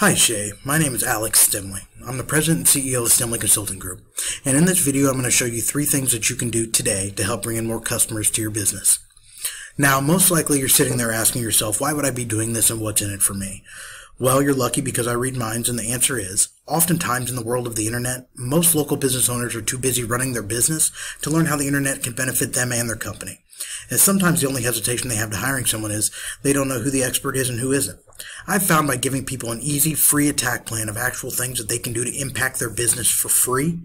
Hi Shea, my name is Alex Stemle. I'm the President and CEO of Stemle Consulting Group. And in this video I'm going to show you 3 things that you can do today to help bring in more customers to your business. Now most likely you're sitting there asking yourself, why would I be doing this and what's in it for me? Well, you're lucky because I read minds, and the answer is, oftentimes in the world of the internet, most local business owners are too busy running their business to learn how the internet can benefit them and their company. And sometimes the only hesitation they have to hiring someone is they don't know who the expert is and who isn't. I've found by giving people an easy, free attack plan of actual things that they can do to impact their business for free,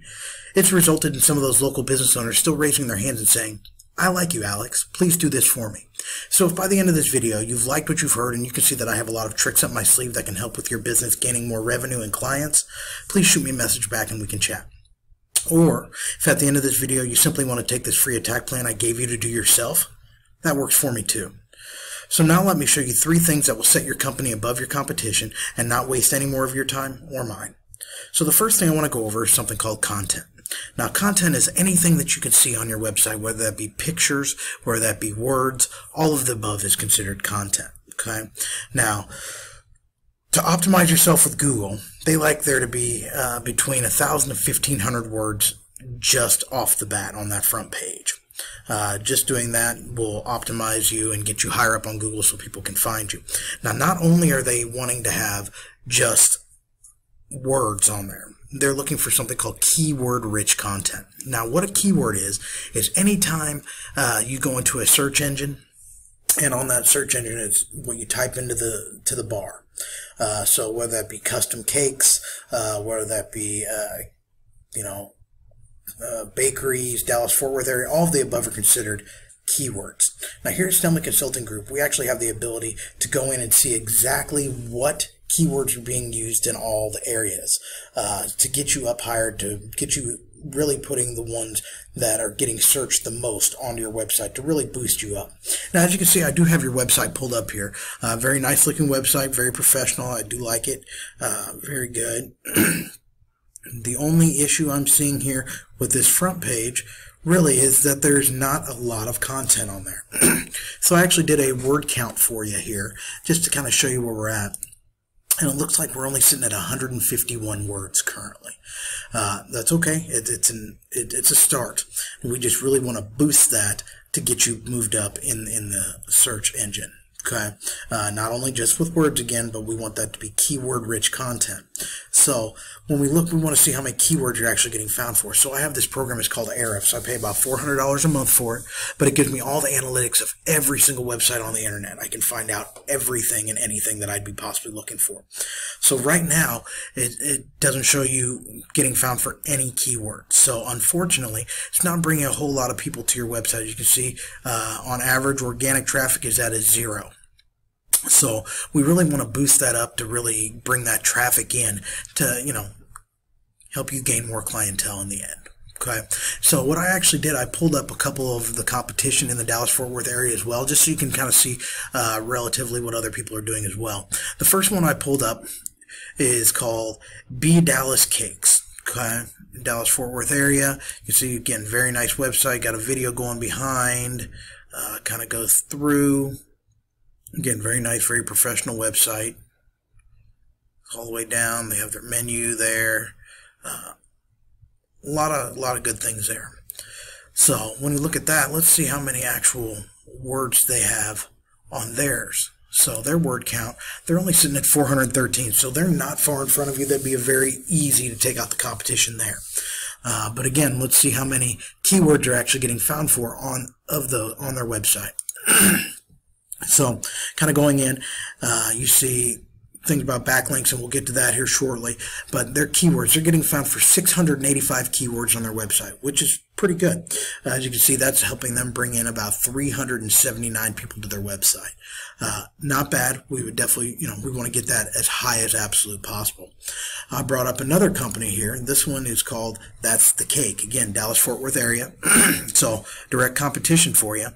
it's resulted in some of those local business owners still raising their hands and saying, I like you, Alex. Please do this for me. So if by the end of this video you've liked what you've heard and you can see that I have a lot of tricks up my sleeve that can help with your business gaining more revenue and clients, please shoot me a message back and we can chat. Or if at the end of this video you simply want to take this free attack plan I gave you to do yourself, that works for me too. So now let me show you 3 things that will set your company above your competition and not waste any more of your time or mine. So the first thing I want to go over is something called content. Now, content is anything that you can see on your website, whether that be pictures, whether that be words, all of the above is considered content. Okay. Now, to optimize yourself with Google, they like there to be between 1,000 and 1,500 words just off the bat on that front page. Just doing that will optimize you and get you higher up on Google so people can find you. Now, not only are they wanting to have just words on there, they're looking for something called keyword-rich content. Now, what a keyword is anytime you go into a search engine, and on that search engine is what you type into the bar. So whether that be custom cakes, whether that be bakeries, Dallas-Fort Worth area, all of the above are considered keywords. Now, here at Stemle Consulting Group, we actually have the ability to go in and see exactly what keywords are being used in all the areas to get you up higher, to get you really putting the ones that are getting searched the most onto your website to really boost you up. Now, as you can see, I do have your website pulled up here. Very nice looking website, very professional. I do like it. Very good. The only issue I'm seeing here with this front page really is that there's not a lot of content on there. So I actually did a word count for you here just to kind of show you where we're at. And it looks like we're only sitting at 151 words currently. That's okay. It's a start. We just really want to boost that to get you moved up in the search engine. Okay, not only just with words again, but we want that to be keyword-rich content. So when we look, we want to see how many keywords you're actually getting found for. So I have this program, it's called Ahrefs. So I pay about $400 a month for it, but it gives me all the analytics of every single website on the internet. I can find out everything and anything that I'd be possibly looking for. So right now, it doesn't show you getting found for any keywords. So unfortunately, it's not bringing a whole lot of people to your website. As you can see, on average, organic traffic is at a 0. So we really want to boost that up to really bring that traffic in to, help you gain more clientele in the end. Okay. So what I actually did, I pulled up a couple of the competition in the Dallas-Fort Worth area as well, just so you can kind of see relatively what other people are doing as well. The first one I pulled up is called Bee Cakes. Okay. Dallas-Fort Worth area. You see, again, very nice website. Got a video going behind. Kind of goes through. Again, very nice, very professional website. All the way down, they have their menu there. A lot of good things there. So when we look at that, let's see how many actual words they have on theirs. So their word count, they're only sitting at 413. So they're not far in front of you. That'd be very easy to take out the competition there. But again, let's see how many keywords are actually getting found for on their website. So kind of going in, you see things about backlinks, and we'll get to that here shortly, but their keywords, they're getting found for 685 keywords on their website, which is pretty good. As you can see, that's helping them bring in about 379 people to their website. Not bad. We would definitely, we want to get that as high as absolute possible. I brought up another company here, and this one is called That's the Cake. Again, Dallas-Fort Worth area. So direct competition for you.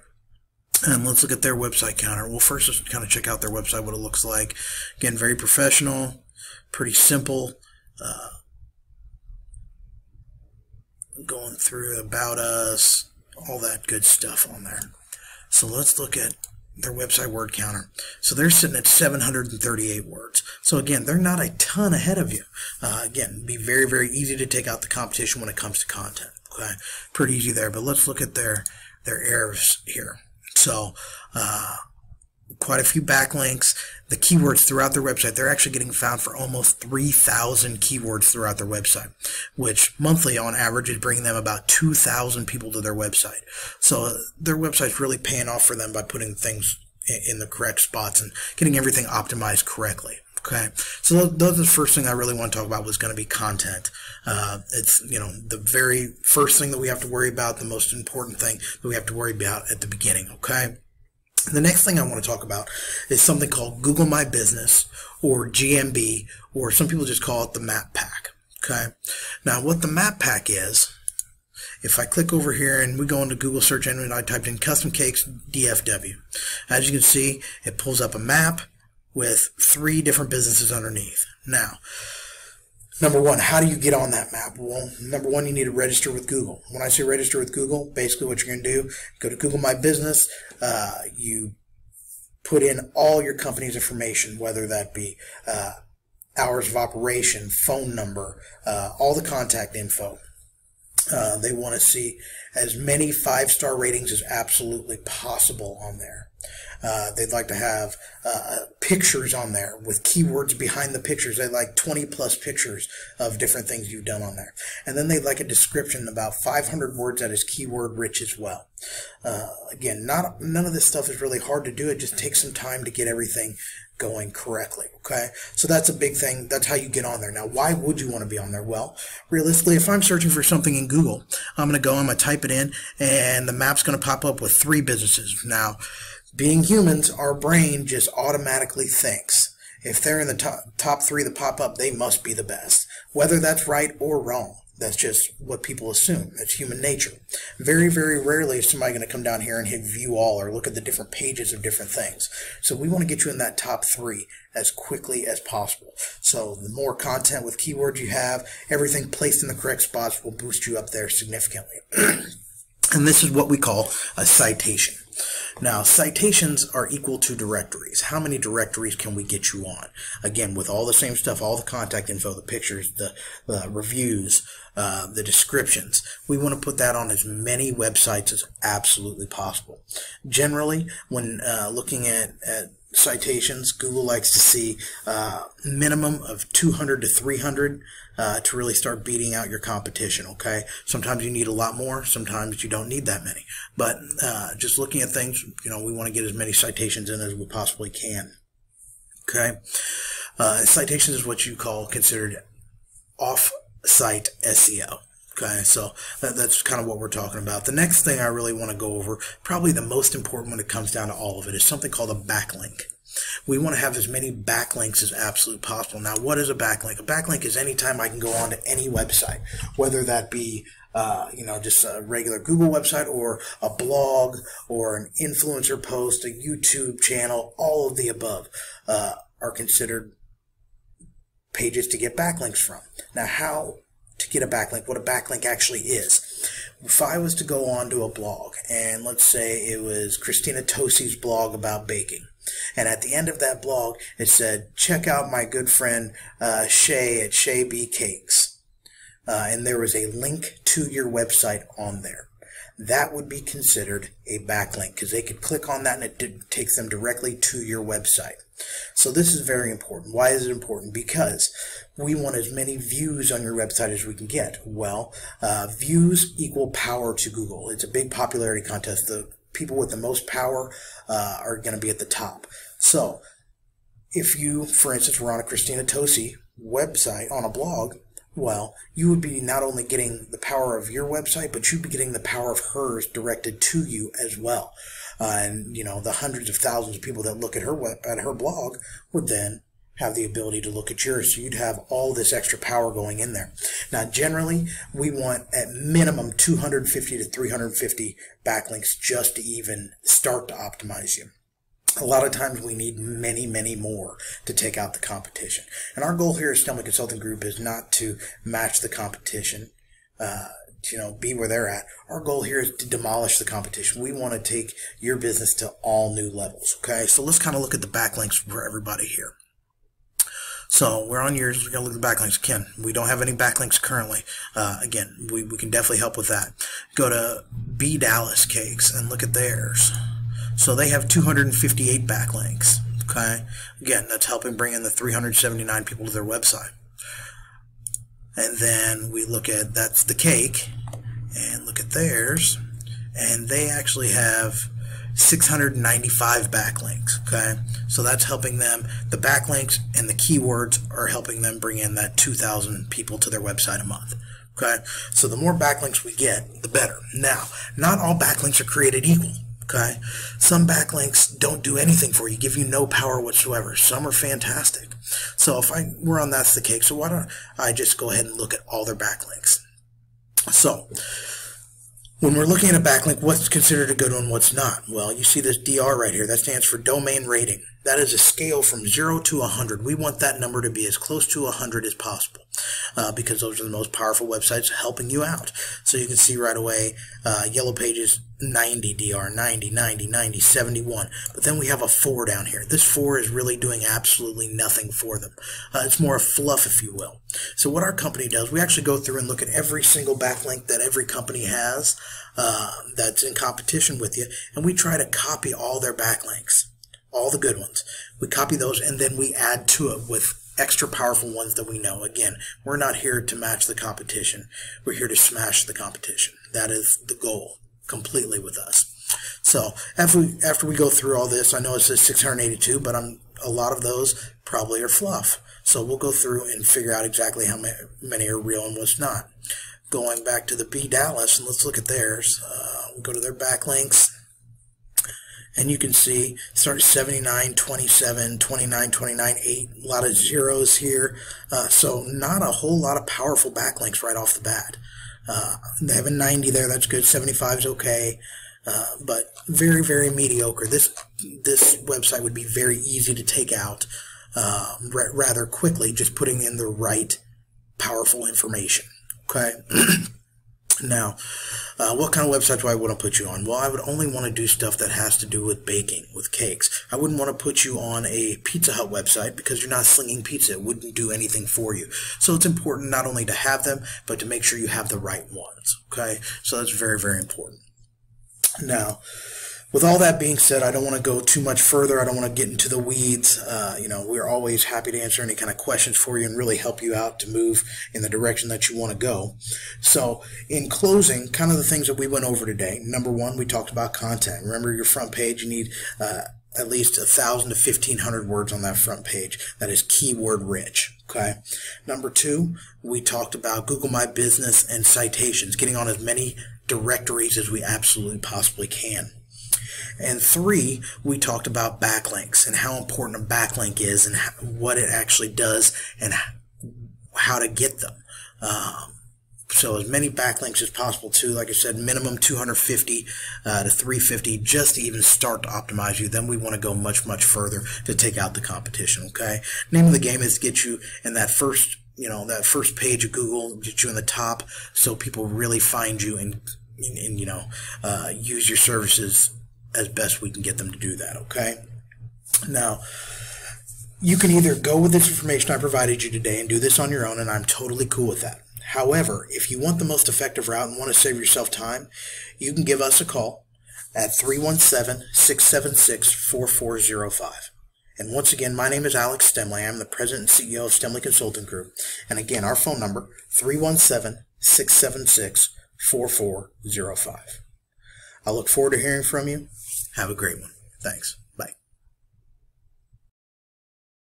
And let's look at their website counter. Well, first, let's kind of check out their website, what it looks like. Again, very professional, pretty simple. Going through about us, all that good stuff on there. So let's look at their website word counter. So they're sitting at 738 words. So again, they're not a ton ahead of you. Again, it'd be very, very easy to take out the competition when it comes to content. Okay, pretty easy there. But let's look at their errors here. So quite a few backlinks. The keywords throughout their website, they're actually getting found for almost 3,000 keywords throughout their website, which monthly on average is bringing them about 2,000 people to their website. So their website's really paying off for them by putting things in the correct spots and getting everything optimized correctly. Okay, so those are the first thing I really want to talk about was going to be content. It's, you know, the very first thing that we have to worry about, the most important thing that we have to worry about at the beginning. Okay. The next thing I want to talk about is something called Google My Business, or GMB, or some people just call it the Map Pack. Okay. Now, what the Map Pack is, if I click over here and we go into Google search engine and I typed in custom cakes DFW, as you can see, it pulls up a map with 3 different businesses underneath. Now, number one, how do you get on that map? Well, number one, you need to register with Google. When I say register with Google, basically what you're going to do, go to Google My Business, you put in all your company's information, whether that be hours of operation, phone number, all the contact info. They want to see as many 5-star ratings as absolutely possible on there. They'd like to have pictures on there with keywords behind the pictures. They'd like 20+ pictures of different things you've done on there. And then they'd like a description about 500 words that is keyword rich as well. Again, none of this stuff is really hard to do. It just takes some time to get everything going correctly. Okay, so that's a big thing. That's how you get on there. Now, why would you want to be on there? Well, realistically, if I'm searching for something in Google, I'm going to type it in, and the map's going to pop up with 3 businesses. Now, being humans, our brain just automatically thinks if they're in the top 3 that pop up, they must be the best. Whether that's right or wrong, that's just what people assume. That's human nature. Very, very rarely is somebody going to come down here and hit view all or look at the different pages of different things. So we want to get you in that top 3 as quickly as possible. So the more content with keywords you have, everything placed in the correct spots will boost you up there significantly. And this is what we call a citation. Now, citations are equal to directories. How many directories can we get you on? Again, with all the same stuff, all the contact info, the pictures, the reviews, the descriptions. We want to put that on as many websites as absolutely possible. Generally, when looking at citations, Google likes to see minimum of 200 to 300 to really start beating out your competition. Okay, sometimes you need a lot more, sometimes you don't need that many, but just looking at things, you know, we want to get as many citations in as we possibly can. Okay, citations is what you call considered off-site SEO. Okay, so that's kind of what we're talking about. The next thing I really want to go over, probably the most important when it comes down to all of it, is something called a backlink. We want to have as many backlinks as absolutely possible. Now, what is a backlink? A backlink is any time I can go on to any website, whether that be you know, just a regular Google website or a blog or an influencer post, a YouTube channel. All of the above are considered pages to get backlinks from. Now, how to get a backlink, what a backlink actually is. If I was to go on to a blog, and let's say it was Christina Tosi's blog about baking, and at the end of that blog it said, check out my good friend Shea at Shea Bee Cakes, and there was a link to your website on there, that would be considered a backlink, because they could click on that and it takes them directly to your website. So this is very important. Why is it important? Because we want as many views on your website as we can get. Well, views equal power to Google. It's a big popularity contest. The people with the most power are going to be at the top. So if you, for instance, were on a Christina Tosi website on a blog, well, you would be not only getting the power of your website, but you'd be getting the power of hers directed to you as well. And, you know, the hundreds of thousands of people that look at her blog would then have the ability to look at yours. So you'd have all this extra power going in there. Now, generally, we want at minimum 250 to 350 backlinks just to even start to optimize you. A lot of times we need many, many more to take out the competition. And our goal here at Stemle Consulting Group is not to match the competition, be where they're at. Our goal here is to demolish the competition. We want to take your business to all new levels. Okay, so let's kind of look at the backlinks for everybody here. So we're on yours. We're going to look at the backlinks. Again, we don't have any backlinks currently. Again, we can definitely help with that. Go to Bee Cakes and look at theirs. So they have 258 backlinks. Okay, again, that's helping bring in the 379 people to their website. And then we look at, that's the cake, and look at theirs, and they actually have 695 backlinks. Okay, so that's helping them. The backlinks and the keywords are helping them bring in that 2,000 people to their website a month. Okay, so the more backlinks we get, the better. Now, not all backlinks are created equal. Okay, some backlinks don't do anything for you, give you no power whatsoever. Some are fantastic. So if we're on That's the Cake, so why don't I just go ahead and look at all their backlinks. So when we're looking at a backlink, what's considered a good one, what's not? Well, you see this DR right here. That stands for domain rating. That is a scale from 0 to 100. We want that number to be as close to 100 as possible because those are the most powerful websites helping you out. So you can see right away, Yellow Pages, 90 DR, 90, 90, 90, 71. But then we have a 4 down here. This 4 is really doing absolutely nothing for them. It's more a fluff, if you will. So what our company does, we actually go through and look at every single backlink that every company has that's in competition with you, and we try to copy all their backlinks. All the good ones. We copy those and then we add to it with extra powerful ones that we know. Again, we're not here to match the competition. We're here to smash the competition. That is the goal completely with us. So after we go through all this, I know it says 682, but a lot of those probably are fluff. So we'll go through and figure out exactly how many are real and what's not. Going back to the Bee Dallas, and let's look at theirs. We'll go to their backlinks. And you can see, start 79, 27, 29, 29, 8, a lot of zeros here. So not a whole lot of powerful backlinks right off the bat. They have a 90 there, that's good. 75 is okay, but very, very mediocre. This website would be very easy to take out rather quickly, just putting in the right powerful information. Okay. Now, what kind of website do I want to put you on? Well, I would only want to do stuff that has to do with baking, with cakes. I wouldn't want to put you on a Pizza Hut website because you're not slinging pizza. It wouldn't do anything for you. So it's important not only to have them, but to make sure you have the right ones. Okay? So that's very, very important. Now, with all that being said, I don't want to go too much further. I don't want to get into the weeds. We're always happy to answer any kind of questions for you and really help you out to move in the direction that you want to go. So in closing, kind of the things that we went over today. Number one, we talked about content. Remember, your front page, you need at least 1,000 to 1,500 words on that front page. That is keyword rich. Okay. Number two, we talked about Google My Business and citations, getting on as many directories as we absolutely possibly can. And three, we talked about backlinks and how important a backlink is and what it actually does and how to get them. So as many backlinks as possible too. Like I said, minimum 250 to 350 just to even start to optimize you. Then we want to go much, much further to take out the competition. Okay. Name of the game is to get you in that first, that first page of Google, get you in the top so people really find you and use your services as best we can get them to do that. Okay. Now, you can either go with this information I provided you today and do this on your own, and I'm totally cool with that. However, if you want the most effective route and want to save yourself time, you can give us a call at 317-676-4405. And once again, my name is Alex Stemle. I'm the President and CEO of Stemle Consulting Group. And again, our phone number, 317-676-4405. I look forward to hearing from you. Have a great one. Thanks.